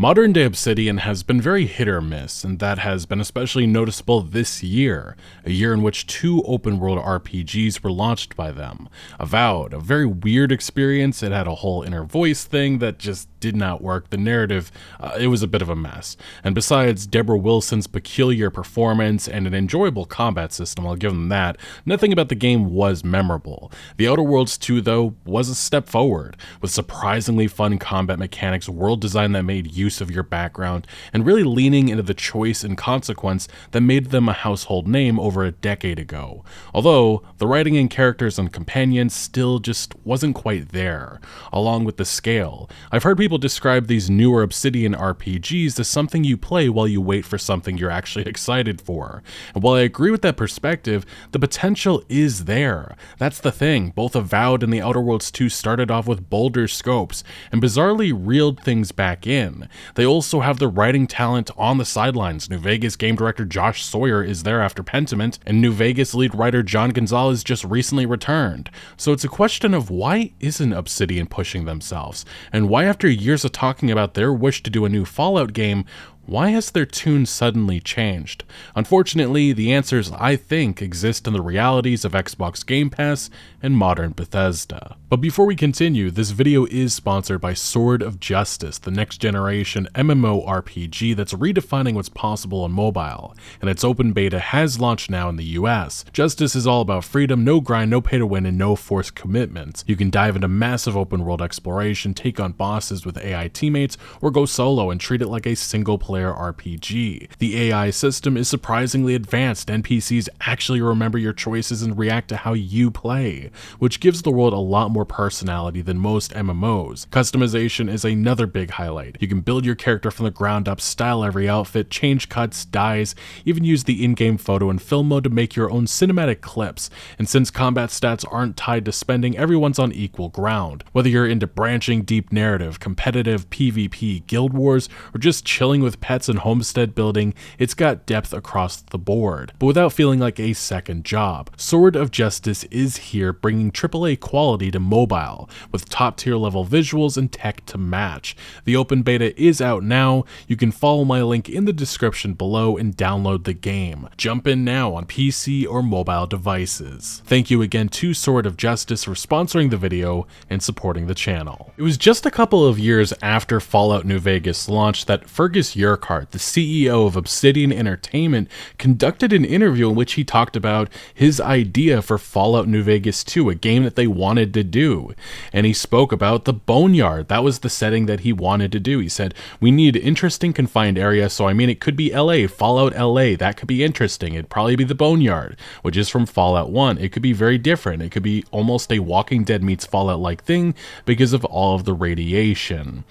Modern day Obsidian has been very hit or miss, and that has been especially noticeable this year, a year in which two open-world RPGs were launched by them. Avowed, a very weird experience. It had a whole inner voice thing that just did not work. The narrative, it was a bit of a mess. And besides Deborah Wilson's peculiar performance and an enjoyable combat system, I'll give them that, nothing about the game was memorable. The Outer Worlds 2, though, was a step forward, with surprisingly fun combat mechanics, world design that made use of your background, and really leaning into the choice and consequence that made them a household name over a decade ago. Although, the writing and characters and companions still just wasn't quite there, along with the scale. I've heard people describe these newer Obsidian RPGs as something you play while you wait for something you're actually excited for. And while I agree with that perspective, the potential is there. That's the thing. Both Avowed and the Outer Worlds 2 started off with bolder scopes, and bizarrely reeled things back in. They also have the writing talent on the sidelines. New Vegas game director Josh Sawyer is there after Pentiment, and New Vegas lead writer John Gonzalez just recently returned. So it's a question of why isn't Obsidian pushing themselves? And why, after years of talking about their wish to do a new Fallout game, why has their tune suddenly changed? Unfortunately, the answers, I think, exist in the realities of Xbox Game Pass and modern Bethesda. But before we continue, this video is sponsored by Sword of Justice, the next-generation MMORPG that's redefining what's possible on mobile, and its open beta has launched now in the US. Justice is all about freedom, no grind, no pay to win, and no forced commitments. You can dive into massive open-world exploration, take on bosses with AI teammates, or go solo and treat it like a single-player RPG. The AI system is surprisingly advanced. NPCs actually remember your choices and react to how you play, which gives the world a lot more personality than most MMOs. Customization is another big highlight. You can build your character from the ground up, style every outfit, change cuts, dyes, even use the in-game photo and film mode to make your own cinematic clips. And since combat stats aren't tied to spending, everyone's on equal ground. Whether you're into branching deep narrative, competitive PvP, guild wars, or just chilling with pets and homestead building, it's got depth across the board, but without feeling like a second job. Sword of Justice is here, bringing AAA quality to mobile, with top-tier level visuals and tech to match. The open beta is out now. You can follow my link in the description below and download the game. Jump in now on PC or mobile devices. Thank you again to Sword of Justice for sponsoring the video and supporting the channel. It was just a couple of years after Fallout New Vegas launched that Fergus Urquhart, the CEO of Obsidian Entertainment, conducted an interview in which he talked about his idea for Fallout New Vegas 2, a game that they wanted to do. And he spoke about the Boneyard. That was the setting that he wanted to do. He said, we need interesting confined area, so I mean it could be LA, Fallout LA, that could be interesting. It'd probably be the Boneyard, which is from Fallout 1. It could be very different. It could be almost a Walking Dead meets Fallout-like thing because of all of the radiation.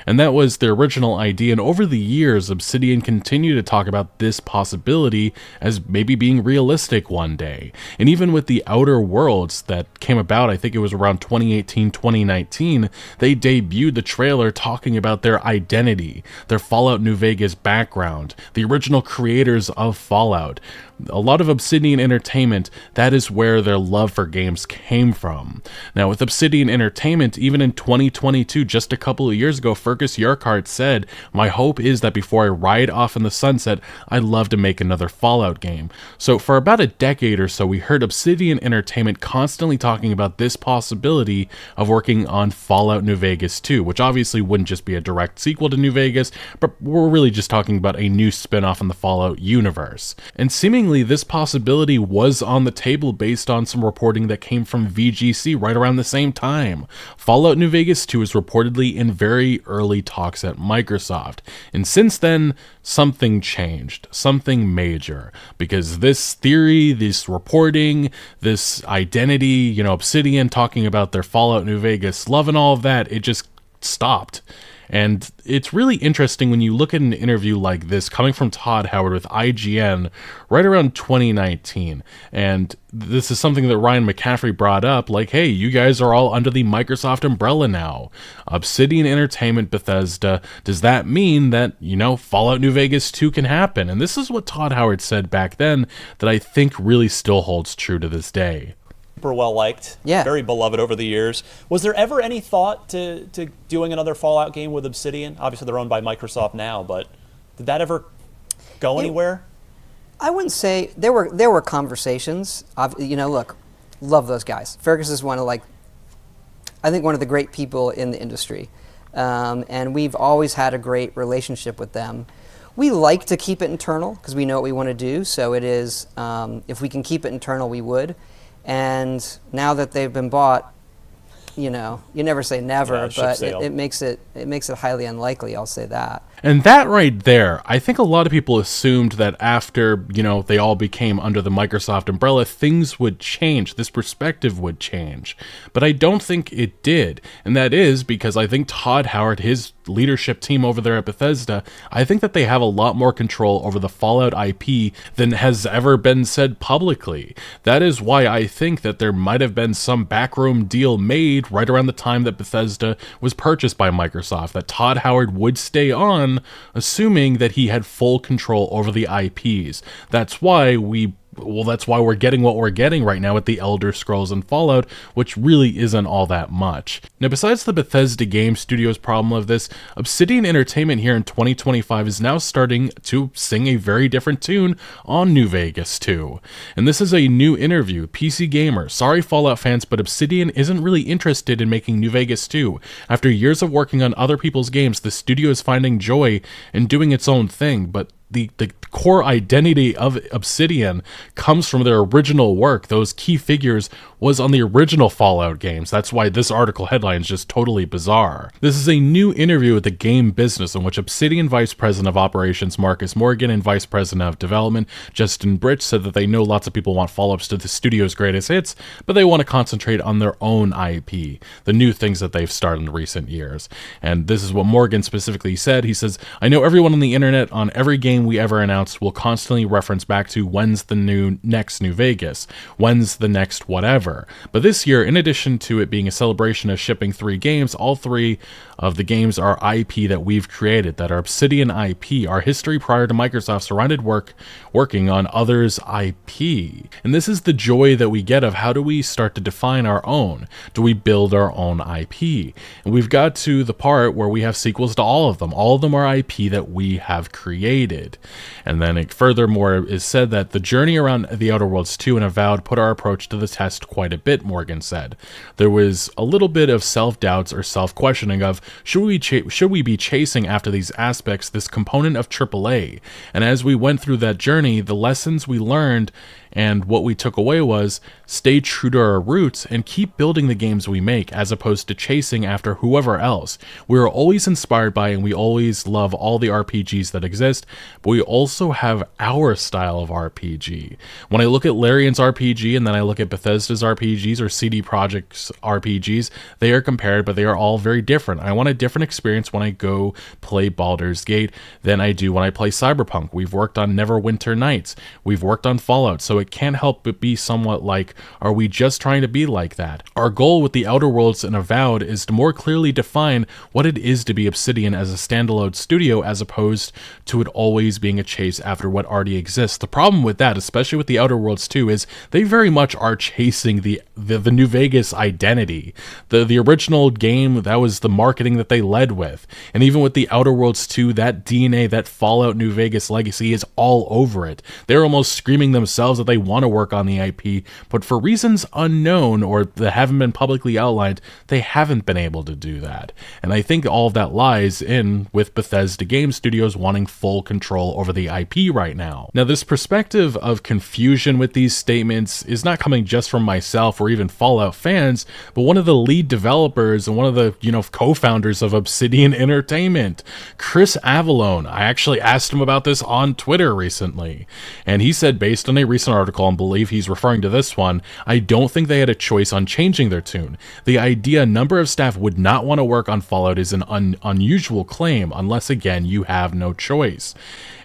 And that was the original idea, and over the years, Obsidian continued to talk about this possibility as maybe being realistic one day. And even with the Outer Worlds that came about, I think it was around 2018, 2019, they debuted the trailer talking about their identity, their Fallout New Vegas background, the original creators of Fallout. A lot of Obsidian Entertainment, that is where their love for games came from. Now with Obsidian Entertainment, even in 2022, just a couple of years ago, Fergus Urquhart said, my hope is that before I ride off in the sunset, I'd love to make another Fallout game. So for about a decade or so, we heard Obsidian Entertainment constantly talking about this possibility of working on Fallout New Vegas 2, which obviously wouldn't just be a direct sequel to New Vegas, but we're really just talking about a new spin-off in the Fallout universe. And seemingly this possibility was on the table based on some reporting that came from VGC right around the same time. Fallout New Vegas 2 is reportedly in very early talks at Microsoft, and since then something changed, something major, because this theory, this reporting, this identity, Obsidian talking about their Fallout New Vegas love and all of that, it just stopped. And it's really interesting when you look at an interview like this coming from Todd Howard with IGN right around 2019. And this is something that Ryan McCaffrey brought up, like, hey, you guys are all under the Microsoft umbrella now. Obsidian Entertainment, Bethesda, does that mean that, Fallout New Vegas 2 can happen? And this is what Todd Howard said back then that I think really still holds true to this day. super well liked, Yeah. very beloved over the years. Was there ever any thought to doing another Fallout game with Obsidian? Obviously, they're owned by Microsoft now, but did that ever go anywhere? I wouldn't say there were conversations. Look, love those guys. Fergus is I think one of the great people in the industry, and we've always had a great relationship with them. We like to keep it internal because we know what we want to do. So it is, if we can keep it internal, we would. And now that they've been bought, you never say never, but it makes it highly unlikely. I'll say that. And that right there, I think a lot of people assumed that after, they all became under the Microsoft umbrella, things would change, this perspective would change. But I don't think it did. And that is because I think Todd Howard, his leadership team over there at Bethesda, I think that they have a lot more control over the Fallout IP than has ever been said publicly. That is why I think that there might have been some backroom deal made right around the time that Bethesda was purchased by Microsoft, that Todd Howard would stay on, assuming that he had full control over the IPs. That's why we're getting what we're getting right now with the Elder Scrolls and Fallout, which really isn't all that much. Now, besides the Bethesda Game Studios problem of this, Obsidian Entertainment here in 2025 is now starting to sing a very different tune on New Vegas 2. And this is a new interview. PC Gamer: sorry Fallout fans, but Obsidian isn't really interested in making New Vegas 2. After years of working on other people's games, the studio is finding joy in doing its own thing, but the core identity of Obsidian comes from their original work. Those key figures was on the original Fallout games. That's why this article headline is just totally bizarre. This is a new interview with the Game Business in which Obsidian Vice President of Operations Marcus Morgan and Vice President of Development Justin Britch said that they know lots of people want follow-ups to the studio's greatest hits, but they want to concentrate on their own IP, the new things that they've started in recent years. And this is what Morgan specifically said. He says, "I know everyone on the internet on every game we ever announced will constantly reference back to when's the next New Vegas, when's the next whatever. But this year, in addition to it being a celebration of shipping 3 games, all 3 of the games are IP that we've created, that are Obsidian IP, our history prior to Microsoft surrounded working on others' IP. And this is the joy that we get of how do we start to define our own? Do we build our own IP? And we've got to the part where we have sequels to all of them. All of them are IP that we have created." And then it furthermore is said that the journey around The Outer Worlds 2 and Avowed put our approach to the test quite a bit, Morgan said. There was a little bit of self-doubts or self-questioning of, should we be chasing after these aspects, this component of AAA? And as we went through that journey, the lessons we learned and what we took away was stay true to our roots and keep building the games we make as opposed to chasing after whoever else. We are always inspired by and we always love all the RPGs that exist, but we also have our style of RPG. When I look at Larian's RPG and then I look at Bethesda's RPGs or CD Projekt's RPGs, they are compared, but they are all very different. I want a different experience when I go play Baldur's Gate than I do when I play Cyberpunk. We've worked on Neverwinter Nights. We've worked on Fallout, so it can't help but be somewhat like, are we just trying to be like that? Our goal with The Outer Worlds and Avowed is to more clearly define what it is to be Obsidian as a standalone studio as opposed to it always being a chase after what already exists. The problem with that, especially with The Outer Worlds 2, is they very much are chasing the New Vegas identity. The original game, that was the marketing that they led with. And even with The Outer Worlds 2, that DNA, that Fallout New Vegas legacy is all over it. They're almost screaming themselves that they want to work on the IP, but for reasons unknown or that haven't been publicly outlined, they haven't been able to do that. And I think all of that lies in with Bethesda Game Studios wanting full control over the IP right now. Now, this perspective of confusion with these statements is not coming just from myself or even Fallout fans, but one of the lead developers and one of the, co-founders of Obsidian Entertainment, Chris Avellone. I actually asked him about this on Twitter recently, and he said, based on a recent article, and believe he's referring to this one, I don't think they had a choice on changing their tune. The idea a number of staff would not want to work on Fallout is an unusual claim, unless again you have no choice.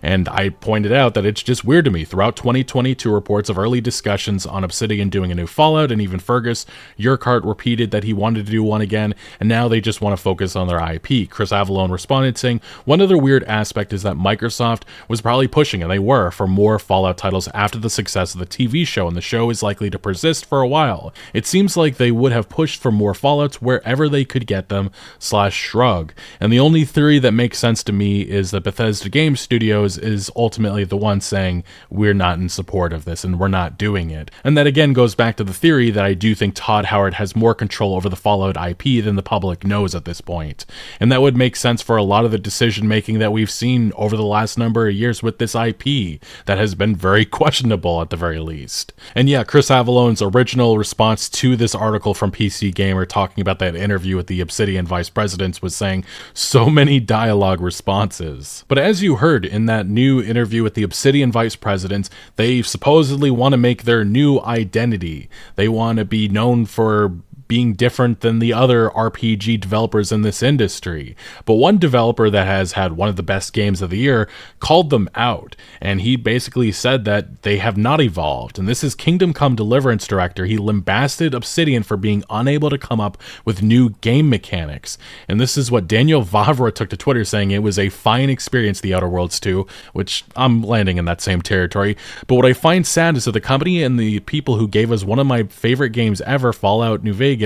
And I pointed out that it's just weird to me. Throughout 2022, reports of early discussions on Obsidian doing a new Fallout, and even Fergus Urquhart repeated that he wanted to do one again, and now they just want to focus on their IP. Chris Avellone responded saying, one other weird aspect is that Microsoft was probably pushing, and they were, for more Fallout titles after the success of the TV show, and the show is likely to persist for a while. It seems like they would have pushed for more Fallouts wherever they could get them, /shrug. And the only theory that makes sense to me is that Bethesda Game Studios is ultimately the one saying, we're not in support of this and we're not doing it. And that again goes back to the theory that I do think Todd Howard has more control over the Fallout IP than the public knows at this point. And that would make sense for a lot of the decision making that we've seen over the last number of years with this IP that has been very questionable at the very least. And yeah, Chris Avallone's original response to this article from PC Gamer talking about that interview with the Obsidian vice presidents was saying, so many dialogue responses. But as you heard in that new interview with the Obsidian vice presidents, they supposedly want to make their new identity. They want to be known for being different than the other RPG developers in this industry. But one developer that has had one of the best games of the year called them out, and he basically said that they have not evolved. And this is Kingdom Come Deliverance director. He lambasted Obsidian for being unable to come up with new game mechanics. And this is what Daniel Vavra took to Twitter, saying it was a fine experience, The Outer Worlds 2, which I'm landing in that same territory. But what I find sad is that the company and the people who gave us one of my favorite games ever, Fallout New Vegas,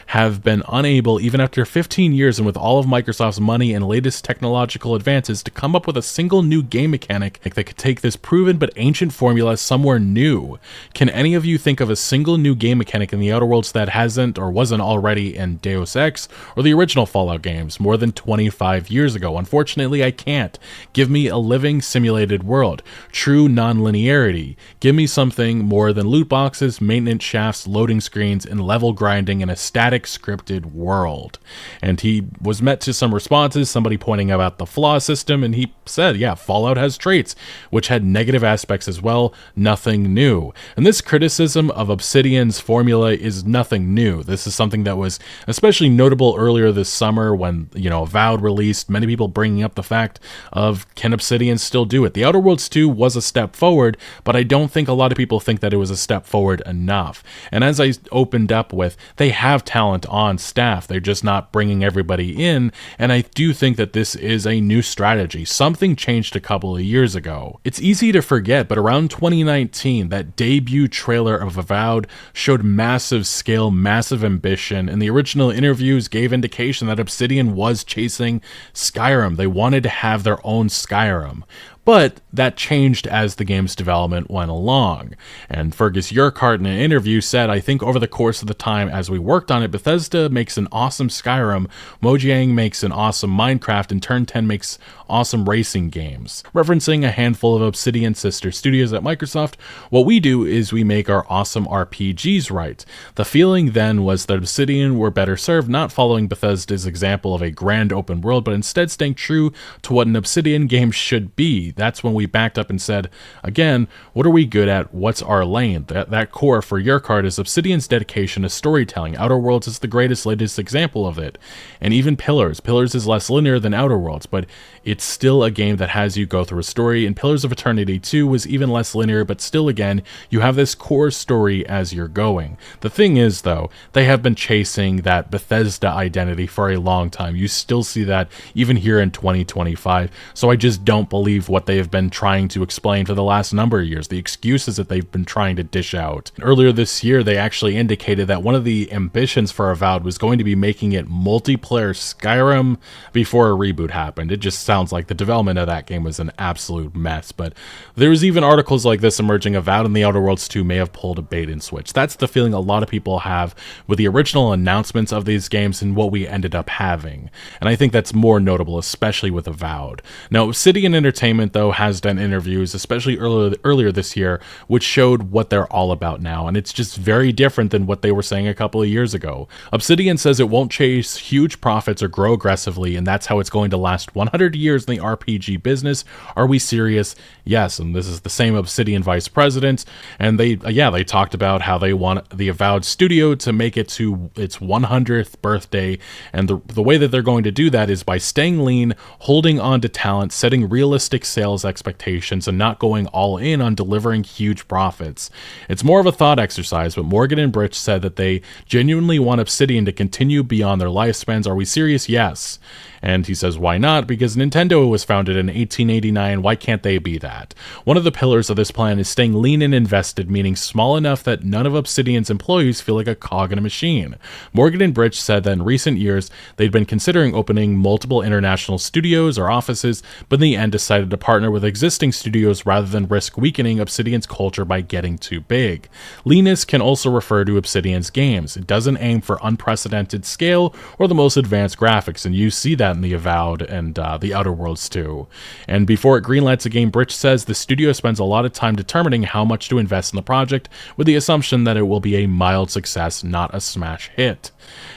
have been unable, even after 15 years and with all of Microsoft's money and latest technological advances, to come up with a single new game mechanic that could take this proven but ancient formula somewhere new. Can any of you think of a single new game mechanic in the Outer Worlds that hasn't or wasn't already in Deus Ex or the original Fallout games more than 25 years ago? Unfortunately, I can't. Give me a living simulated world, true non-linearity. Give me something more than loot boxes, maintenance shafts, loading screens, and level grinding in a static scripted world. And he was met to some responses, somebody pointing out the flaw system, and he said, yeah, Fallout has traits, which had negative aspects as well, nothing new. And this criticism of Obsidian's formula is nothing new. This is something that was especially notable earlier this summer when, Avowed released, many people bringing up the fact of, can Obsidian still do it? The Outer Worlds 2 was a step forward, but I don't think a lot of people think that it was a step forward enough. And as I opened up with, they have talent on staff. They're just not bringing everybody in. And I do think that this is a new strategy. Something changed a couple of years ago. It's easy to forget, but around 2019, that debut trailer of Avowed showed massive scale, massive ambition, and the original interviews gave indication that Obsidian was chasing Skyrim. They wanted to have their own Skyrim. But that changed as the game's development went along. And Fergus Urquhart in an interview said, I think over the course of the time as we worked on it, Bethesda makes an awesome Skyrim, Mojang makes an awesome Minecraft, and Turn 10 makes awesome racing games. Referencing a handful of Obsidian sister studios at Microsoft, what we do is we make our awesome RPGs right. The feeling then was that Obsidian were better served not following Bethesda's example of a grand open world, but instead staying true to what an Obsidian game should be. That's when we backed up and said, again, what are we good at? What's our lane? That core for Urquhart is Obsidian's dedication to storytelling. Outer Worlds is the latest example of it. And even Pillars. Pillars is less linear than Outer Worlds, but it's still a game that has you go through a story. And Pillars of Eternity 2 was even less linear, but still, again, you have this core story as you're going. The thing is, though, they have been chasing that Bethesda identity for a long time. You still see that even here in 2025. So I just don't believe what they have been trying to explain for the last number of years, the excuses that they've been trying to dish out. Earlier this year, they actually indicated that one of the ambitions for Avowed was going to be making it multiplayer Skyrim before a reboot happened. It just sounds like the development of that game was an absolute mess, but there's even articles like this emerging. Avowed and the Outer Worlds 2 may have pulled a bait and switch. That's the feeling a lot of people have with the original announcements of these games and what we ended up having. And I think that's more notable, especially with Avowed. Now, Obsidian Entertainment, though, has done interviews, especially earlier this year, which showed what they're all about now, and it's just very different than what they were saying a couple of years ago. Obsidian says it won't chase huge profits or grow aggressively, and that's how it's going to last 100 years in the RPG business. Are we serious? Yes, and this is the same Obsidian vice president, and they talked about how they want the Avowed studio to make it to its 100th birthday, and the way that they're going to do that is by staying lean, holding on to talent, setting realistic sales expectations and not going all in on delivering huge profits. It's more of a thought exercise, but Morgan and Britch said that they genuinely want Obsidian to continue beyond their lifespans. Are we serious? Yes. And he says, why not? Because Nintendo was founded in 1889. Why can't they be that? One of the pillars of this plan is staying lean and invested, meaning small enough that none of Obsidian's employees feel like a cog in a machine. Morgan and Britch said that in recent years, they'd been considering opening multiple international studios or offices, but in the end decided to partner with existing studios rather than risk weakening Obsidian's culture by getting too big. Leanness can also refer to Obsidian's games. It doesn't aim for unprecedented scale or the most advanced graphics, and you see that in the Avowed and the Outer Worlds too. And before it greenlights a game, Britch says the studio spends a lot of time determining how much to invest in the project, with the assumption that it will be a mild success, not a smash hit.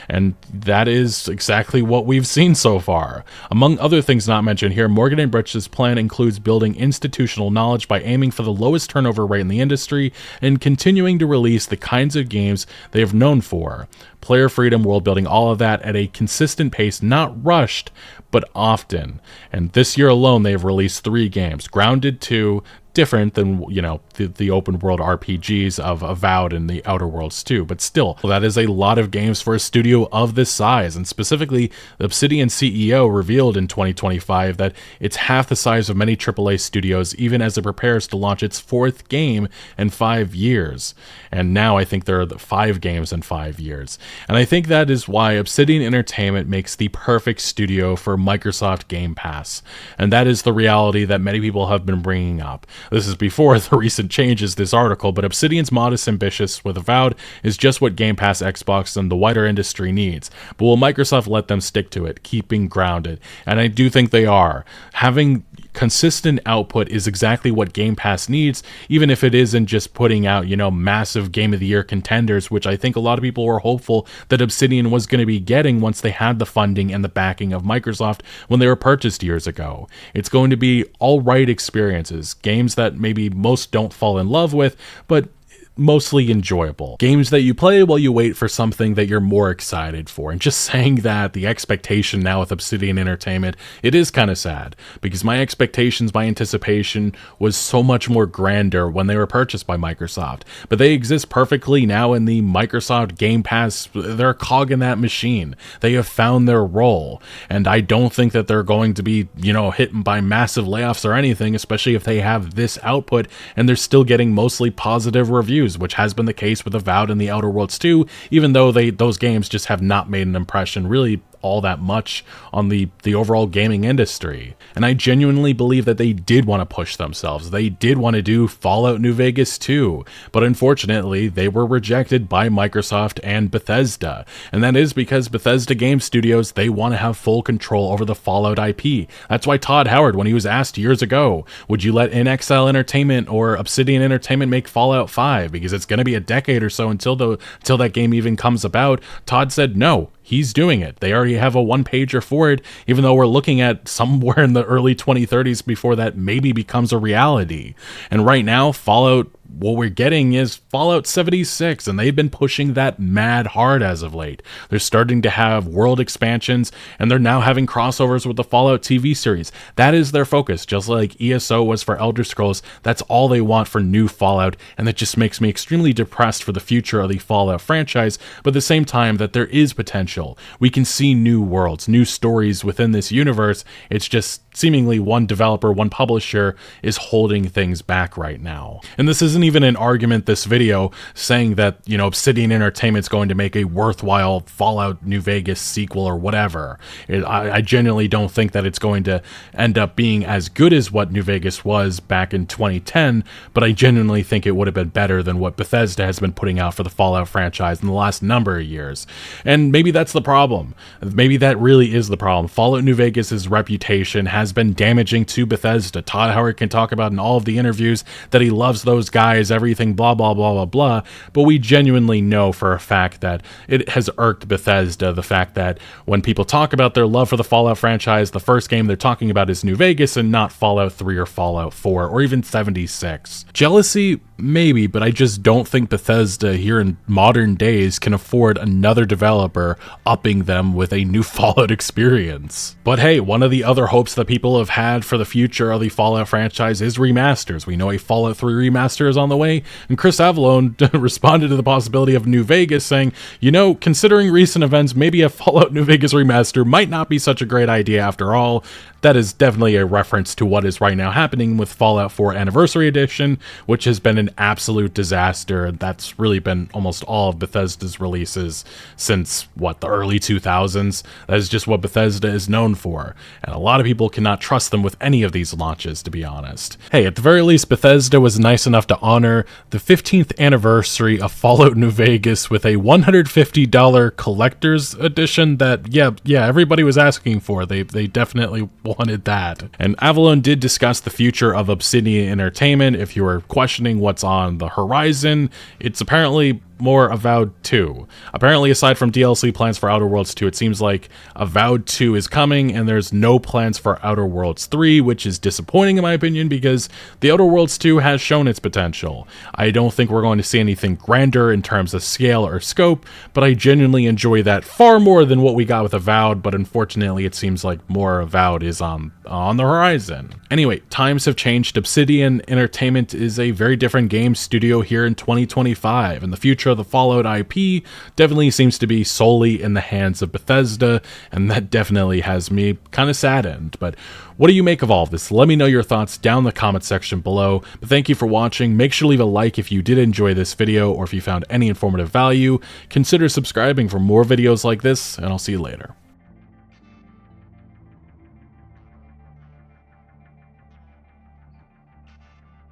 And that is exactly what we've seen so far. Among other things not mentioned here, Morgan and Britch's plan includes building institutional knowledge by aiming for the lowest turnover rate in the industry and continuing to release the kinds of games they have known for. Player freedom, world building, all of that at a consistent pace, not rushed, but often. And this year alone, they have released 3 games. Grounded 2, different than, you know, the open world RPGs of Avowed and the Outer Worlds too, but still, that is a lot of games for a studio of this size. And specifically, the Obsidian CEO revealed in 2025 that it's half the size of many AAA studios, even as it prepares to launch its 4th game in 5 years. And now I think there are 5 games in 5 years. And I think that is why Obsidian Entertainment makes the perfect studio for Microsoft Game Pass. And that is the reality that many people have been bringing up. This is before the recent changes this article, but Obsidian's modest ambitious with Avowed is just what Game Pass, Xbox, and the wider industry needs. But will Microsoft let them stick to it, keeping grounded? And I do think they are. Having consistent output is exactly what Game Pass needs, even if it isn't just putting out, you know, massive Game of the Year contenders, which I think a lot of people were hopeful that Obsidian was going to be getting once they had the funding and the backing of Microsoft when they were purchased years ago. It's going to be all right experiences, games that maybe most don't fall in love with, but mostly enjoyable. Games that you play while you wait for something that you're more excited for. And just saying that, the expectation now with Obsidian Entertainment, it is kind of sad, because my expectations, my anticipation was so much more grander when they were purchased by Microsoft. But they exist perfectly now in the Microsoft Game Pass. They're a cog in that machine. They have found their role. And I don't think that they're going to be, you know, hit by massive layoffs or anything, especially if they have this output and they're still getting mostly positive reviews, which has been the case with Avowed and the Outer Worlds too, even though those games just have not made an impression really all that much on the overall gaming industry. And I genuinely believe that they did want to push themselves. They did want to do Fallout New Vegas 2, but unfortunately they were rejected by Microsoft and Bethesda. And that is because Bethesda Game Studios, they want to have full control over the Fallout IP. That's why Todd Howard, when he was asked years ago, would you let InXile Entertainment or Obsidian Entertainment make Fallout 5? Because it's going to be a decade or so until that game even comes about. Todd said no. He's doing it. They already have a one-pager for it, even though we're looking at somewhere in the early 2030s before that maybe becomes a reality. And right now, Fallout, what we're getting is Fallout 76, and they've been pushing that mad hard as of late. They're starting to have world expansions, and they're now having crossovers with the Fallout TV series. That is their focus, just like ESO was for Elder Scrolls. That's all they want for new Fallout, and that just makes me extremely depressed for the future of the Fallout franchise, but at the same time that there is potential. We can see new worlds, new stories within this universe. It's just seemingly one developer, one publisher is holding things back right now. And this isn't even an argument, this video, saying that, you know, Obsidian Entertainment's going to make a worthwhile Fallout New Vegas sequel or whatever. I genuinely don't think that it's going to end up being as good as what New Vegas was back in 2010, but I genuinely think it would have been better than what Bethesda has been putting out for the Fallout franchise in the last number of years. And maybe that's the problem. Maybe that really is the problem. Fallout New Vegas's reputation has been damaging to Bethesda. Todd Howard can talk about in all of the interviews that he loves those guys, everything, blah, blah, blah, blah, blah. But we genuinely know for a fact that it has irked Bethesda, the fact that when people talk about their love for the Fallout franchise, the first game they're talking about is New Vegas and not Fallout 3 or Fallout 4 or even 76. Jealousy maybe, but I just don't think Bethesda here in modern days can afford another developer upping them with a new Fallout experience. But hey, one of the other hopes that people have had for the future of the Fallout franchise is remasters. We know a Fallout 3 remaster is on the way, and Chris Avellone responded to the possibility of New Vegas saying, you know, considering recent events, maybe a Fallout New Vegas remaster might not be such a great idea after all. That is definitely a reference to what is right now happening with Fallout 4 Anniversary Edition, which has been an absolute disaster. That's really been almost all of Bethesda's releases since, what, the early 2000s? That is just what Bethesda is known for, and a lot of people cannot trust them with any of these launches, to be honest. Hey, at the very least, Bethesda was nice enough to honor the 15th anniversary of Fallout New Vegas with a $150 collector's edition that, yeah, everybody was asking for. They definitely wanted that. And Avellone did discuss the future of Obsidian Entertainment. If you were questioning what's on the horizon, it's apparently more Avowed 2. Apparently, aside from DLC plans for Outer Worlds 2, it seems like Avowed 2 is coming, and there's no plans for Outer Worlds 3, which is disappointing in my opinion, because the Outer Worlds 2 has shown its potential. I don't think we're going to see anything grander in terms of scale or scope, but I genuinely enjoy that far more than what we got with Avowed, but unfortunately it seems like more Avowed is on the horizon. Anyway, times have changed. Obsidian Entertainment is a very different game studio here in 2025, and the future of the Fallout IP definitely seems to be solely in the hands of Bethesda, and that definitely has me kind of saddened. But what do you make of all of this? Let me know your thoughts down in the comment section below. But thank you for watching. Make sure to leave a like if you did enjoy this video, or if you found any informative value. Consider subscribing for more videos like this, and I'll see you later.